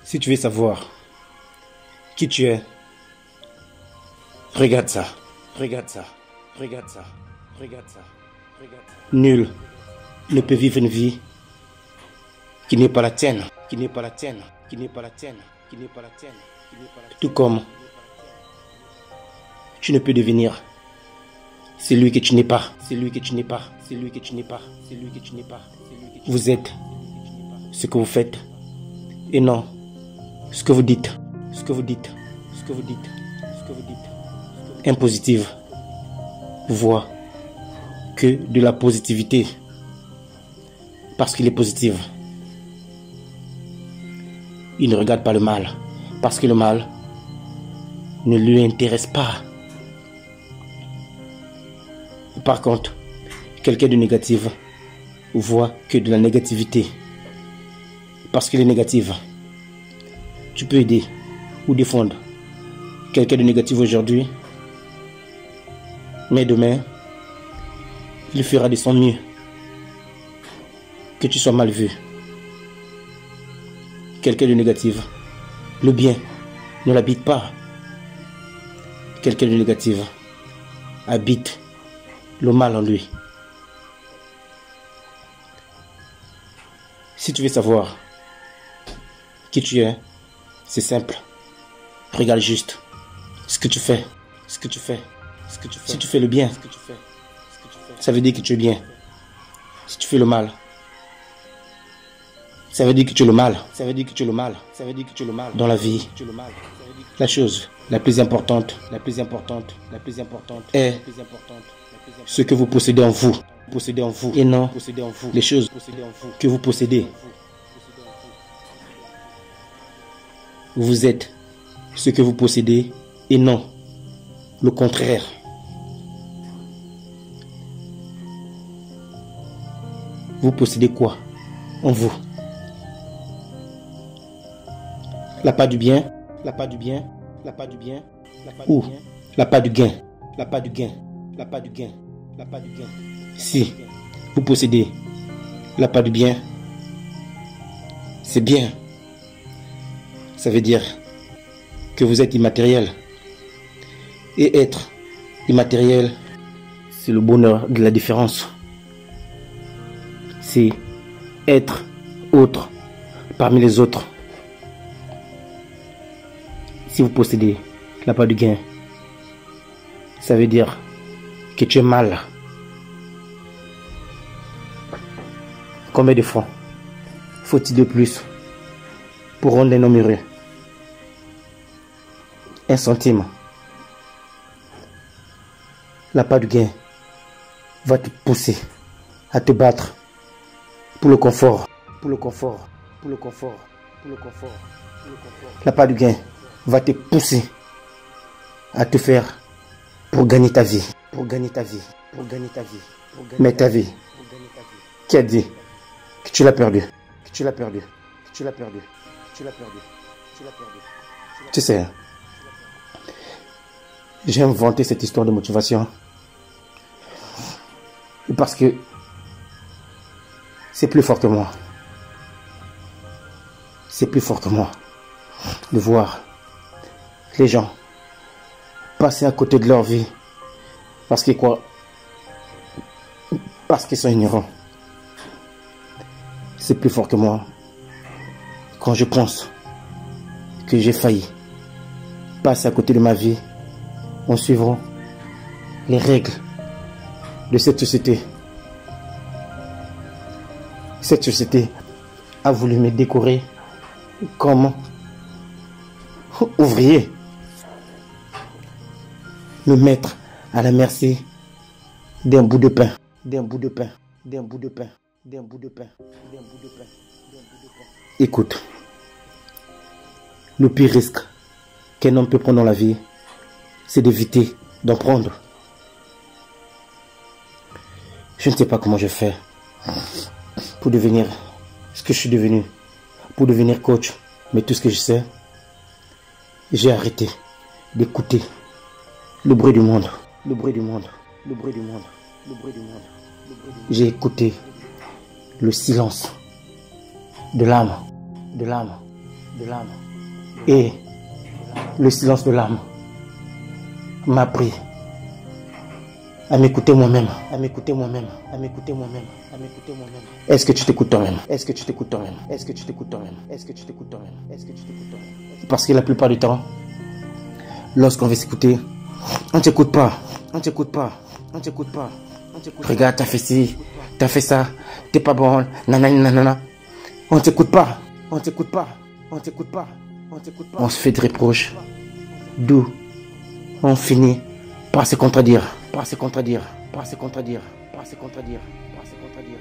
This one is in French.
Si tu veux savoir qui tu es, regarde ça, regarde ça, regarde ça, regarde ça, regarde ça. Nul ne peut vivre une vie qui n'est pas la tienne, qui n'est pas la tienne, qui n'est pas la tienne, qui n'est pas la tienne, qui n'est pas la tienne. Tout comme tu ne peux devenir celui que tu n'es pas, celui que tu n'es pas, celui que tu n'es pas, celui que tu n'es pas. Vous êtes ce que vous faites et non ce que vous dites, ce que vous dites, ce que vous dites, ce que vous dites. Impositive voit que de la positivité parce qu'il est positif. Il ne regarde pas le mal parce que le mal ne lui intéresse pas. Par contre, quelqu'un de négatif voit que de la négativité parce qu'il est négatif. Tu peux aider ou défendre quelqu'un de négatif aujourd'hui, mais demain, il fera de son mieux que tu sois mal vu. Quelqu'un de négatif, le bien ne l'habite pas. Quelqu'un de négatif habite le mal en lui. Si tu veux savoir qui tu es, c'est simple. Regarde juste ce que tu fais, ce que tu fais, ce que tu fais. Si tu fais le bien, ça veut dire que tu es bien. Si tu fais le mal, ça veut dire que tu es le mal. Ça veut dire que tu es le mal. Ça veut dire que tu es le mal. Dans la vie, la chose la plus importante est ce que vous possédez en vous. Possédez en vous et non les choses que vous possédez. Vous êtes ce que vous possédez et non le contraire. Vous possédez quoi en vous? La part du bien, la part du bien, la part du bien, ou la part du gain, la part du gain, la part du gain, la part du gain. Si vous possédez la part du bien, c'est bien. Ça veut dire que vous êtes immatériel. Et être immatériel, c'est le bonheur de la différence. C'est être autre parmi les autres. Si vous possédez la part du gain, ça veut dire que tu es mal. Combien de francs faut-il de plus pour rendre un homme heureux? 1 centime. La part du gain va te pousser à te battre pour le confort, pour le confort, pour le confort, pour le confort, pour le confort. La part du gain va te pousser à te faire pour gagner ta vie, pour gagner ta vie, pour gagner ta vie, pour gagner mais ta vie. Qui a dit que tu l'as perdu, que tu l'as perdu, que tu l'as perdu, que tu l'as perdu, que tu l'as perdu. Tu sais, j'ai inventé cette histoire de motivation parce que c'est plus fort que moi. C'est plus fort que moi de voir les gens passer à côté de leur vie parce qu'ils quoi? Parce qu'ils sont ignorants. C'est plus fort que moi quand je pense que j'ai failli passer à côté de ma vie en suivant les règles de cette société. Cette société a voulu me décorer comme ouvrier, me mettre à la merci d'un bout de pain, d'un bout de pain, d'un bout de pain, d'un bout de pain, d'un bout de pain, d'un bout de pain. Écoute, le pire risque qu'un homme peut prendre dans la vie, c'est d'éviter d'en prendre. Je ne sais pas comment je fais pour devenir ce que je suis devenu, pour devenir coach, mais tout ce que je sais, j'ai arrêté d'écouter le bruit du monde, le bruit du monde, le bruit du monde, le bruit du monde. J'ai écouté le silence de l'âme, de l'âme, Et le silence de l'âme m'a appris à m'écouter moi-même, à m'écouter moi-même, à m'écouter moi-même, à m'écouter moi-même. Est-ce que tu t'écoutes toi-même? Est-ce que tu t'écoutes toi-même? Est-ce que tu t'écoutes toi-même? Est-ce que tu t'écoutes toi-même? Est-ce que tu t'écoutes toi-même? Parce que la plupart du temps, lorsqu'on veut s'écouter, on ne t'écoute pas, on ne t'écoute pas, on ne t'écoute pas, on t'écoute. Regarde, t'as fait ci, t'as fait ça, t'es pas bon, nanana, nanana. On ne t'écoute pas, on ne t'écoute pas, on ne t'écoute pas, on ne t'écoute pas. On se fait des reproches, d'où on finit par se contredire, par se contredire, par se contredire, par se contredire, par se contredire.